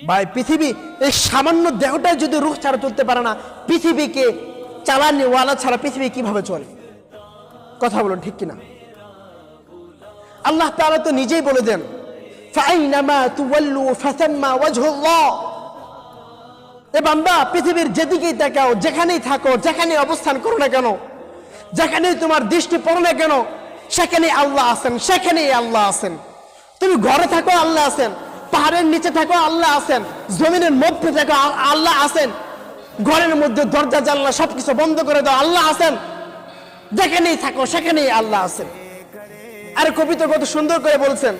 ভাই পৃথিবী এই সামান্য দেহটা যদি রূহ ছাড়া চলতে পারে না, পৃথিবীকে চালানিওয়ালা ছাড়া পৃথিবী কিভাবে চলে? কথা বলুন ঠিক কিনা? আল্লাহ তাআলা তো নিজেই বলে দেন, ফাইনামা তুওয়াল্লু ফাসাম্মা ওয়াজহুল্লাহ। এ বান্দা, পৃথিবীর যেদিকেই তাকাও, যেখানেই থাকো, যেখানেই অবস্থান করো না কেন, যেখানেই তোমার দৃষ্টি পড়ে না কেন, সেখানেই আল্লাহ আছেন, সেখানেই আল্লাহ আছেন। তুমি ঘরে থাকো, আল্লাহ আছেন। পাহাড়ের নিচে থাকো, আল্লাহ আছেন। জমিনের মধ্যে থাকো, আল্লাহ আছেন। ঘরের মধ্যে দরজা জানলা সবকিছু বন্ধ করে দাও, আল্লাহ আছেন। যেখানেই থাকো সেখানেই আল্লাহ আছেন। আর কবি তো কত সুন্দর করে বলছেন,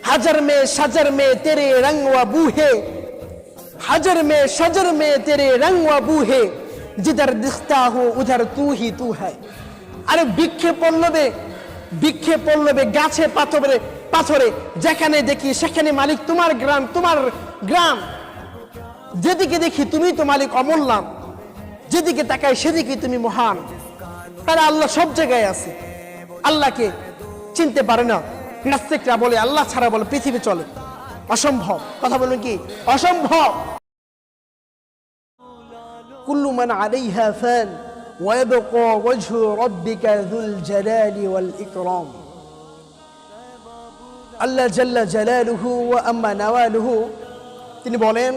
হাজার মে সাজার মে তেরে রং ওয়া বু হে, হাজার মে সাজার মে তেরে রং ওয়া বু হে, জিধর দিখতা হু উধর তু হি তু হ্যায়। আরে বৃক্ষে পল্লবে গাছে পাথরে পাথরে যেখানে দেখি সেখানে মালিক তোমার গ্রাম, তোমার গ্রাম। যেদিকে দেখি তুমি তো মালিক অমূল্যাম, যেদিকে তাকাই সেদিকে তুমি মহান। তারা আল্লাহ সব জায়গায় আছে, আল্লাহকে চিনতে পারে না। নাস্তিকরা বলে আল্লাহ ছাড়া বলে পৃথিবী চলে, অসম্ভব। কথা বলুন কি অসম্ভব? কুল্লু মান আলাইহা ফান ওয়া ইয়াবকা ওয়াজহু রাব্বিকা যুল জালালি ওয়াল ইকরাম। আল্লাহ জাল্লা জালালুহু ওয়া আম্মা নাওয়ালুহু, তিনি বলেন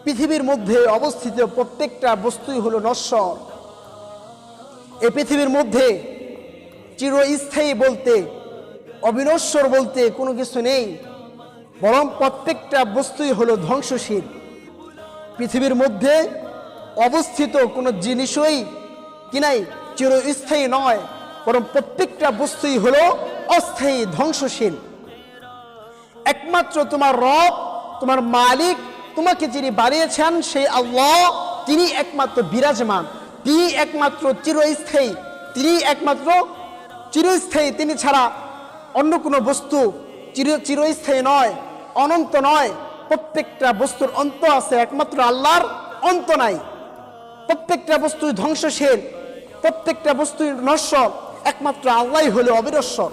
পৃথিবীর মধ্যে অবস্থিত প্রত্যেকটা বস্তুই হলো নশ্বর। এই পৃথিবীর মধ্যে চিরস্থায়ী বলতে, অবিনশ্বর বলতে কোনো কিছু নেই, বরং প্রত্যেকটা বস্তুই হলো ধ্বংসশীল। পৃথিবীর মধ্যে অবস্থিত কোনো জিনিসই কি নাই চিরস্থায়ী নয়, বরং প্রত্যেকটা বস্তুই হলো অস্থায়ী, ধ্বংসশীল। একমাত্র তোমার রব, তোমার মালিক, তোমাকে যিনি বানিয়েছেন সেই আল্লাহ, তিনি একমাত্র বিরাজমান, তিনি একমাত্র চিরস্থায়ী, তিনি একমাত্র চিরস্থায়ী। তিনি ছাড়া অন্য কোনো বস্তু চিরস্থায়ী নয়, অনন্ত নয়। প্রত্যেকটা বস্তুর অন্ত আছে, একমাত্র আল্লাহর অন্ত নাই। প্রত্যেকটা বস্তুই ধ্বংসশীল, প্রত্যেকটা বস্তুই নশ্বর, একমাত্র আল্লাহই হলো অবিনশ্বর।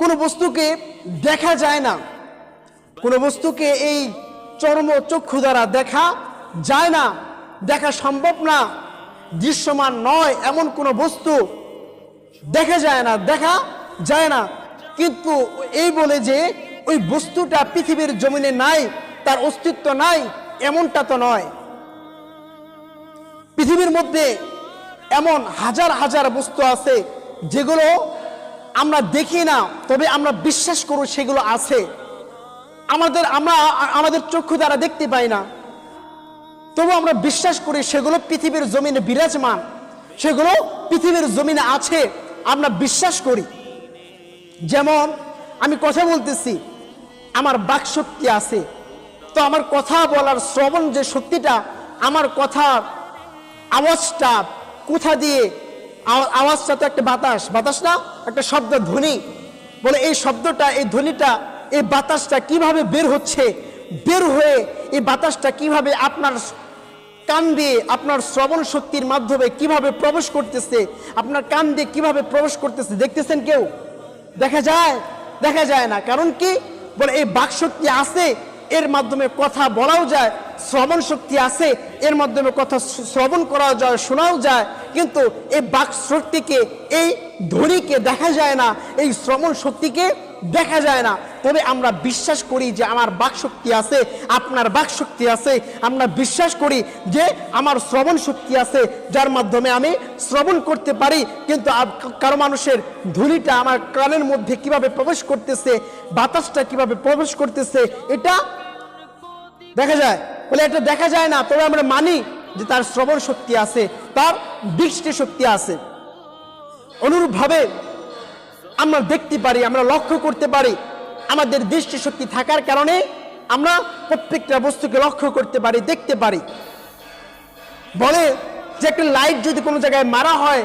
কোনো বস্তুকে দেখা যায় না, কোনো বস্তুকে এই চর্ম চক্ষু দ্বারা দেখা যায় না, দেখা সম্ভব না, দৃশ্যমান নয় এমন কোনো বস্তু দেখা যায় না। কিন্তু এই বলে যে ওই বস্তুটা পৃথিবীর জমিনে নাই, তার অস্তিত্ব নাই, এমনটা তো নয়। পৃথিবীর মধ্যে এমন হাজার হাজার বস্তু আছে যেগুলো আমরা দেখি না, তবে আমরা বিশ্বাস করি সেগুলো আছে। আমাদের চক্ষু দ্বারা দেখতে পাই না, তবু আমরা বিশ্বাস করি সেগুলো পৃথিবীর জমিনে বিরাজমান, সেগুলো পৃথিবীর জমিনে আছে, আমরা বিশ্বাস করি। যেমন আমি কথা বলতেছি, আমার বাক শক্তি আছে, তো আমার কথা বলার শ্রবণ যে শক্তিটা, আমার কথার আওয়াজটা কোথা দিয়ে, আওয়াজটা তো একটা বাতাস না, একটা শব্দ ধ্বনি, বলে এই শব্দটা, এই ধ্বনিটা, এই বাতাসটা কিভাবে বের হচ্ছে, বের হয়ে এই বাতাসটা কিভাবে আপনার কান দিয়ে, আপনার শ্রবণ শক্তির মাধ্যমে কিভাবে প্রবেশ করতেছে, আপনার কান দিয়ে কিভাবে প্রবেশ করতেছে, দেখতেছেন কেউ? দেখা যায় না। কারণ কি? বলে এই বাক শক্তি আছে, এর মাধ্যমে কথা বলাও যায়, শ্রবণ শক্তি আছে, এর মাধ্যমে কথা শ্রবণ করাও যায়, শোনাও যায়। কিন্তু এই বাক শক্তিকে, এই ধ্বনিকে দেখা যায় না, এই শ্রবণ শক্তিকে দেখা যায় না। তবে আমরা বিশ্বাস করি যে আমার বাক শক্তি আছে, আপনার বাক শক্তি আছে। আমরা বিশ্বাস করি যে আমার শ্রবণ শক্তি আছে, যার মাধ্যমে আমি শ্রবণ করতে পারি। কিন্তু কারো মানুষের ধ্বনিটা আমার কানের মধ্যে কিভাবে প্রবেশ করতেছে, বাতাসটা কিভাবে প্রবেশ করতেছে, এটা দেখা যায়। বলে এটা দেখা যায় না, তবে আমরা মানি যে তার শ্রবণ শক্তি আছে, তার দৃষ্টি শক্তি আছে। অনুরূপভাবে আমরা দেখতে পারি, আমরা লক্ষ্য করতে পারি। আমাদের দৃষ্টি শক্তি থাকার কারণে আমরা প্রত্যেকটা বস্তুকে লক্ষ্য করতে পারি, দেখতে পারি। বলে যে একটা লাইট যদি কোনো জায়গায় মারা হয়,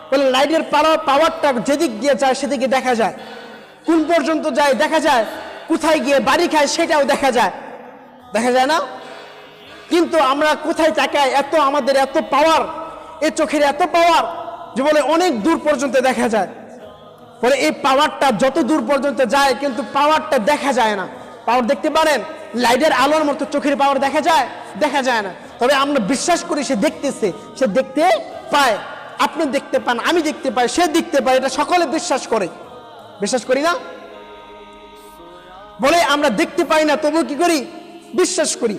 বলে লাইটের পাওয়ারটা যেদিক দিয়ে যায় সেদিকে দেখা যায়, কোন পর্যন্ত যায় দেখা যায়, কোথায় গিয়ে বাড়ি খায় সেটাও দেখা যায় না? কিন্তু আমরা কোথায় তাকাই, আমাদের এত পাওয়ার, এ চোখের এত পাওয়ার যে বলে অনেক দূর পর্যন্ত দেখা যায়। বলে এই পাওয়ারটা যত দূর পর্যন্ত যায় কিন্তু পাওয়ারটা দেখা যায় না। পাওয়ার দেখতে পারেন, লাইটের আলোর মতো চোখের পাওয়ার দেখা যায়? দেখা যায় না। তবে আমরা বিশ্বাস করি সে দেখতেছে, সে দেখতে পায়। আপনি দেখতে পান, আমি দেখতে পাই, সে দেখতে পায়, এটা সকলে বিশ্বাস করে। বিশ্বাস করি না? বলে আমরা দেখতে পাই না তবু কি করি? বিশ্বাস করি।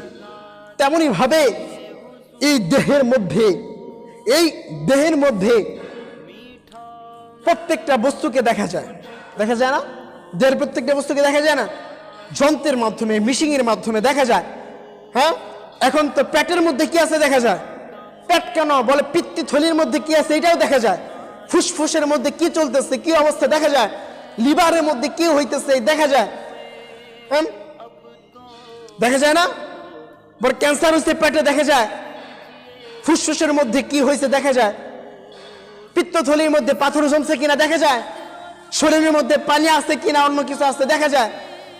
তেমনি ভাবে এই দেহের মধ্যে প্রত্যেকটা বস্তুকে দেখা যায়। দেখা যায় না? দেহের প্রত্যেকটা বস্তুকে দেখা যায় না? যন্ত্রের মাধ্যমে, মিশিং এর মাধ্যমে দেখা যায়। হ্যাঁ, এখন তো পেটের মধ্যে কি আছে দেখা যায়। পেট কেন বলে? পিত্তথলির মধ্যে কি আছে এটাও দেখা যায়। ফুসফুসের মধ্যে কি চলতেছে, কি অবস্থা দেখা যায়। লিভারের মধ্যে কি হইতেছে দেখা যায়। হ্যাঁ, দেখা যায় না? বলে ক্যান্সার হচ্ছে পেটে দেখা যায়। ফুসফুসের মধ্যে কি হয়েছে দেখা যায়। পিত্তথলির মধ্যে পাথর জমছে কিনা দেখা যায়। শরীরের মধ্যে পানি আছে কিনা, অন্য কিছু আছে দেখা যায়।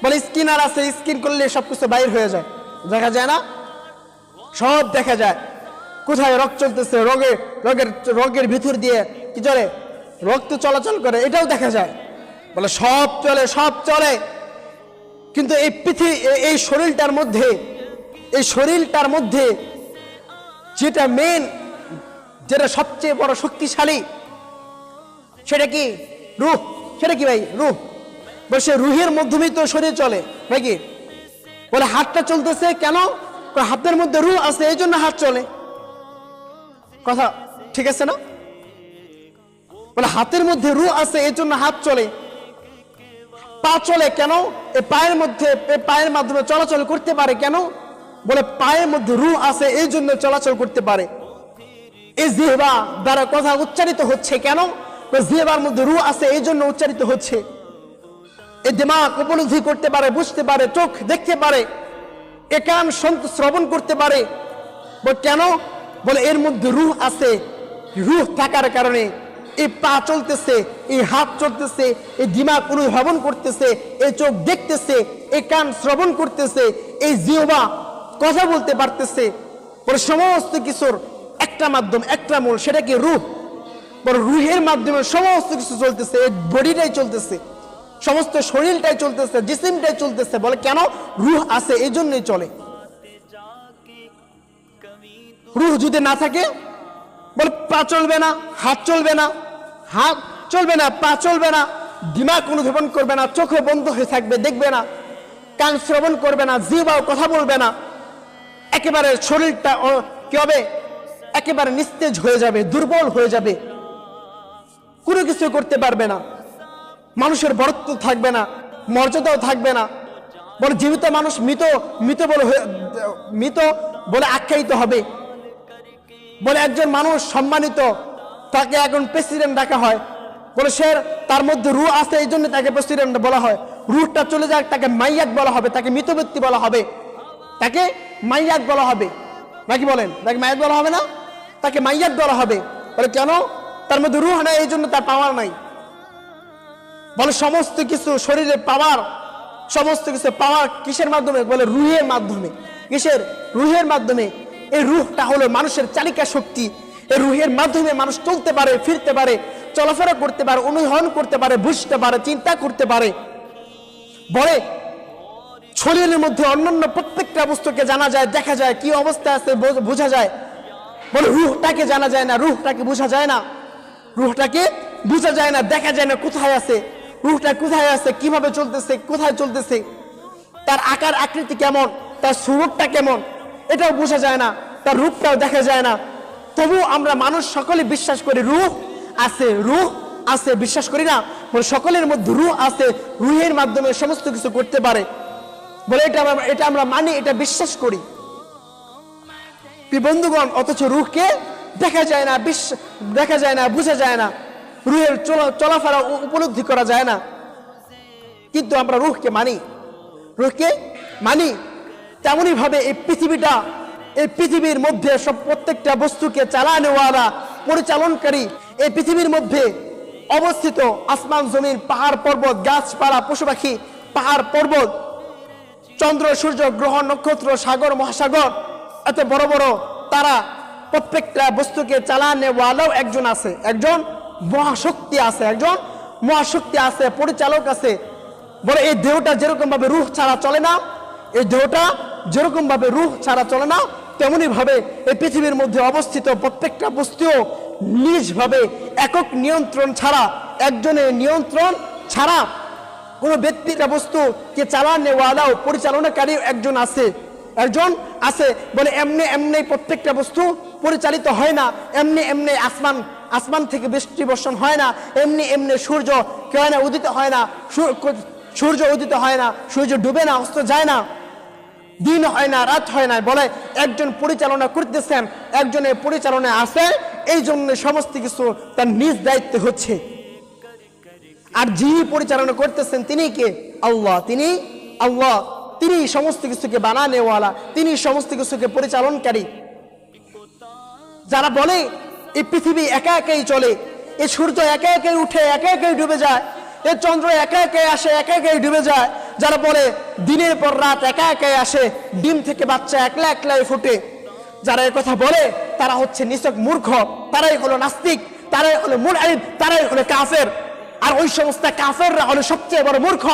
বলে স্কিনার আছে, স্কিন করলে সবকিছু বাইর হয়ে যায়। দেখা যায় না? সব দেখা যায়। কোথায় রক্ত চলতেছে, রগের ভিতর দিয়ে কি চলে, রক্ত চলাচল করে, এটাও দেখা যায়। বলে সব চলে। কিন্তু এই শরীরটার মধ্যে যেটা মেন, যেটা সবচেয়ে বড় শক্তিশালী, সেটা কি? রূহ। সেটা কি ভাই? রূহ। বসে রুহের মাধ্যমেই তো শরীর চলে ভাই। কি বলে হাতটা চলতেছে কেন? হাতের মধ্যে রূহ আছে এই জন্য হাত চলে। কথা ঠিক আছে না? বলে হাতের মধ্যে রূহ আছে এই জন্য হাত চলে। পা চলে কেন? এই পায়ের মাধ্যমে চলাচল করতে পারে কেন? বলে পায়ের মধ্যে রূহ আছে এই জন্য চলাচল করতে পারে। এই জিহ্বা দ্বারা কথা উচ্চারিত হচ্ছে কেন? জিহ্বার মধ্যে রূহ আছে এই জন্য উচ্চারিত হচ্ছে। এই দিমাগ উপলব্ধি করতে পারে, বুঝতে পারে, চোখ দেখতে পারে, এ কান শ্রবণ করতে পারে। কেন? বলে এর মধ্যে রূহ আছে। রূহ থাকার কারণে এই পা চলতেছে, এই হাত চলতেছে, এই দিমাগ অনুধাবন করতেছে, এই চোখ দেখতেছে, এই কান শ্রবণ করতেছে, এই জিহ্বা কথা বলতে পারতেছে। বলে সমস্ত কিছুর একটা মাধ্যম, একটা মূল, সেটা কি? রূহ। বলে রূহের মাধ্যমে সমস্ত কিছু চলতেছে, এই বডিটাই চলতেছে, সমস্ত শরীরটাই চলতেছে, জিসিমটাই চলতেছে। বলে কেন? রূহ আছে এই জন্যই চলে। রূহ যদি না থাকে, বলে পা চলবে না, হাত চলবে না, পা চলবে না, দিমাগ অনুধাবন করবে না, চোখে বন্ধ হয়ে থাকবে, দেখবে না, কান শ্রবণ করবে না, জিহ্বাও কথা বলবে না। একেবারে শরীরটা কি হবে? একেবারে নিস্তেজ হয়ে যাবে, দুর্বল হয়ে যাবে, কোনো কিছু করতে পারবে না। মানুষের বরত্ব থাকবে না, মর্যাদাও থাকবে না। বলে জীবিত মানুষ মৃত বলে আখ্যায়িত হবে। বলে একজন মানুষ সম্মানিত, তাকে এখন প্রেসিডেন্ট ডাকা হয়। বলে সে তার মধ্যে রূহ আছে এই জন্য তাকে প্রেসিডেন্ট বলা হয়। রূহটা চলে যাক তাকে মাইয়াক বলা হবে, তাকে মৃত ব্যক্তি বলা হবে, তাকে মাইয়াক বলা হবে। নাকি বলেন? তাকে মাইয়াক বলা হবে না? তাকে মাইয়াক বলা হবে। বলে কেন? তার মধ্যে রূহ নাই এই জন্য তার পাওয়ার নাই। বলে সমস্ত কিছু শরীরে পাওয়ার, সমস্ত কিছু পাওয়ার কিসের মাধ্যমে? বলে রুহের মাধ্যমে। কিসের? রুহের মাধ্যমে। এই রুহটা হলো মানুষের চালিকা শক্তি। এই রুহের মাধ্যমে মানুষ চলতে পারে, ফিরতে পারে, চলাফেরা করতে পারে, অনুসরণ করতে পারে, বুঝতে পারে, চিন্তা করতে পারে। বলে শরীরের মধ্যে অন্যান্য প্রত্যেকটা বস্তুকে জানা যায়, দেখা যায়, কি অবস্থা আছে বোঝা যায়। বলে রুহটাকে জানা যায় না, রুহটাকে বোঝা যায় না, রুহটাকে বোঝা যায় না, দেখা যায় না কোথায় আছে, রুহটা কোথায় আছে, কিভাবে চলতেছে, কোথায় চলতেছে, তার আকার আকৃতি কেমন, তার সুরূপটা কেমন, এটাও বোঝা যায় না, তার রূপটাও দেখা যায় না। তবু আমরা মানুষ সকলে বিশ্বাস করি রূহ আছে, রূহ আছে, বিশ্বাস করি না? বলে সকলের মধ্যে রূহ আছে, রূহের মাধ্যমে সমস্ত কিছু করতে পারে। বলে এটা আমরা মানি, এটা বিশ্বাস করি বন্ধুগণ। অথচ রূহকে দেখা যায় না, বোঝা যায় না, রূহের চলাফেরা উপলব্ধি করা যায় না। কিন্তু আমরা রূহকে মানি। তেমনই ভাবে এই পৃথিবীর মধ্যে সব প্রত্যেকটা বস্তুকে চালানোওয়ালা, পরিচালনকারী, এই পৃথিবীর মধ্যে অবস্থিত আসমান জমিন, পাহাড় পর্বত, গাছপালা, পশু পাখি, পাহাড় পর্বত, চন্দ্র সূর্য, গ্রহ নক্ষত্র, সাগর মহাসাগর, এত বড় বড় তারা, প্রত্যেকটা বস্তুকে চালানোওয়ালাও একজন আছে, একজন মহাশক্তি আছে, একজন মহাশক্তি আছে, পরিচালক আছে। বলে এই দেহটা যেরকম ভাবে রূহ ছাড়া চলে না, এই দেহটা যেরকম ভাবে রূহ ছাড়া চলে না, তেমনি ভাবে এই পৃথিবীর মধ্যে অবস্থিত প্রত্যেকটা বস্তুও নিজভাবে একক নিয়ন্ত্রণ ছাড়া, একজনের নিয়ন্ত্রণ ছাড়া কোনো ব্যক্তিটা বস্তুকে চালানেওয়ালাও পরিচালনাকারী একজন আছে, একজন আছে। বলে এমনি এমনি প্রত্যেকটা বস্তু পরিচালিত হয় না, এমনি এমনি আসমান থেকে বৃষ্টি বর্ষণ হয় না, এমনি এমনি সূর্য কেউ না উদিত হয় না, সূর্য উদিত হয় না, সূর্য ডুবে না, অস্ত যায় না, দিন হয় না, রাত হয় না। বলে একজন পরিচালনা করতেছেন, একজনের পরিচালনায় আছে, এই জন্য সমস্ত কিছু তার নিজ দায়িত্বে হচ্ছে। আর যিনি পরিচালনা করতেছেন তিনি কে? আল্লাহ। তিনি আল্লাহ, তিনি সমস্ত কিছুকে বানানেওয়ালা, তিনি সমস্ত কিছুকে পরিচালনকারী। যারা বলে এই পৃথিবী একা একাই চলে, এই সূর্য একা একাই উঠে একা একাই ডুবে যায়, এই চন্দ্র একা একাই আসে একা একাই ডুবে যায়, যারা বলে দিনের পর রাত একা একাই আসে, ডিম থেকে বাচ্চা একলা একলাই ফুটে, যারা এই কথা বলে তারা হচ্ছে নিছক মূর্খ, তারাই হলো নাস্তিক, তারাই হলো মুনআরিদ, তারাই হলো কাফের। আর ওই সমস্ত কাফেররা হলো সবচেয়ে বড় মূর্খ,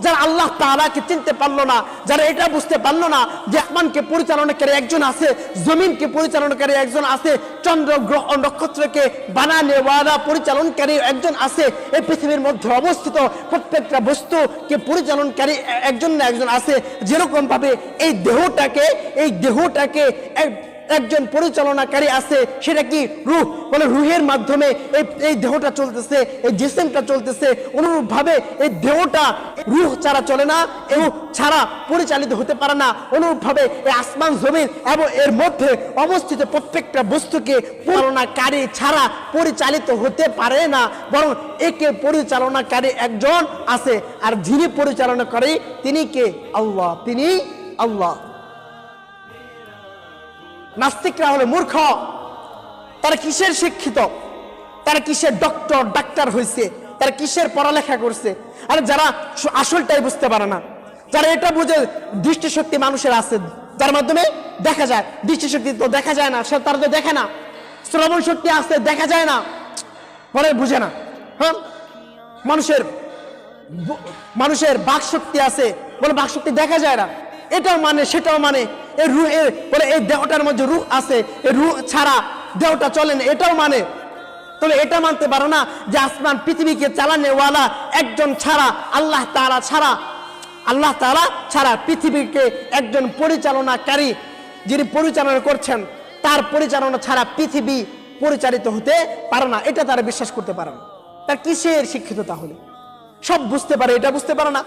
যারা আল্লাহ তাআলাকে চিনতে পারলো না, যারা এটা বুঝতে পারলো না যে আসমানকে পরিচালনাকারী একজন আছে, জমিনকে পরিচালনাকারী একজন আছে, চন্দ্র গ্রহ নক্ষত্রকে বানানেওয়ালা পরিচালনকারী একজন আছে, এই পৃথিবীর মধ্যে অবস্থিত প্রত্যেকটা বস্তুকে পরিচালনকারী একজন না একজন আছে। যেরকম ভাবে এই দেহটাকে একজন পরিচালনাকারী আছে, সেটা কি? রূহ। বলে রূহের মাধ্যমে এই দেহটা চলতেছে, এই জিসিমটা চলতেছে। অনুরূপ ভাবে এই দেহটা রূহ ছাড়া চলে না, রূহ ছাড়া পরিচালিত হতে পারে না। অনুরূপ ভাবে এই আসমান জমিন এবং এর মধ্যে অবস্থিত প্রত্যেকটা বস্তুকে পরিচালনাকারী ছাড়া পরিচালিত হতে পারে না, বরং একে পরিচালনাকারী একজন আছে। আর যিনি পরিচালনা করে তিনি কে? আল্লাহ। তিনি আল্লাহ। নাস্তিকরা হলো মূর্খ, তারা কিসের শিক্ষিত, তারা কিসের ডাক্তার হয়েছে, তারা কিসের পড়ালেখা করছে? আর যারা আসলটাই বুঝতে পারে না, যারা এটা বুঝে দৃষ্টিশক্তি মানুষের আছে, যার মাধ্যমে দেখা যায়, দৃষ্টিশক্তি তো দেখা যায় না, তারা তো দেখে না, শ্রবণ শক্তি আছে দেখা যায় না, বলে বুঝে না। হ্যাঁ, মানুষের বাক শক্তি আছে, বলে বাক শক্তি দেখা যায় না, এটাও মানে সেটাও মানে। এই রূহের বলে এই দেহটার মধ্যে রূহ আছে, এই রূহ ছাড়া দেহটা চলে না, এটাও মানে। তবে এটা মানতে পারো না যে আসমান পৃথিবীকে চালানেওয়ালা একজন ছাড়া, আল্লাহ তাআলা ছাড়া পৃথিবীকে একজন পরিচালনাকারী যিনি পরিচালনা করছেন, তার পরিচালনা ছাড়া পৃথিবী পরিচালিত হতে পারে না। এটা তারা বিশ্বাস করতে পারে না। তার কিসের শিক্ষিত? তাহলে সব বুঝতে পারে, এটা বুঝতে পারে না।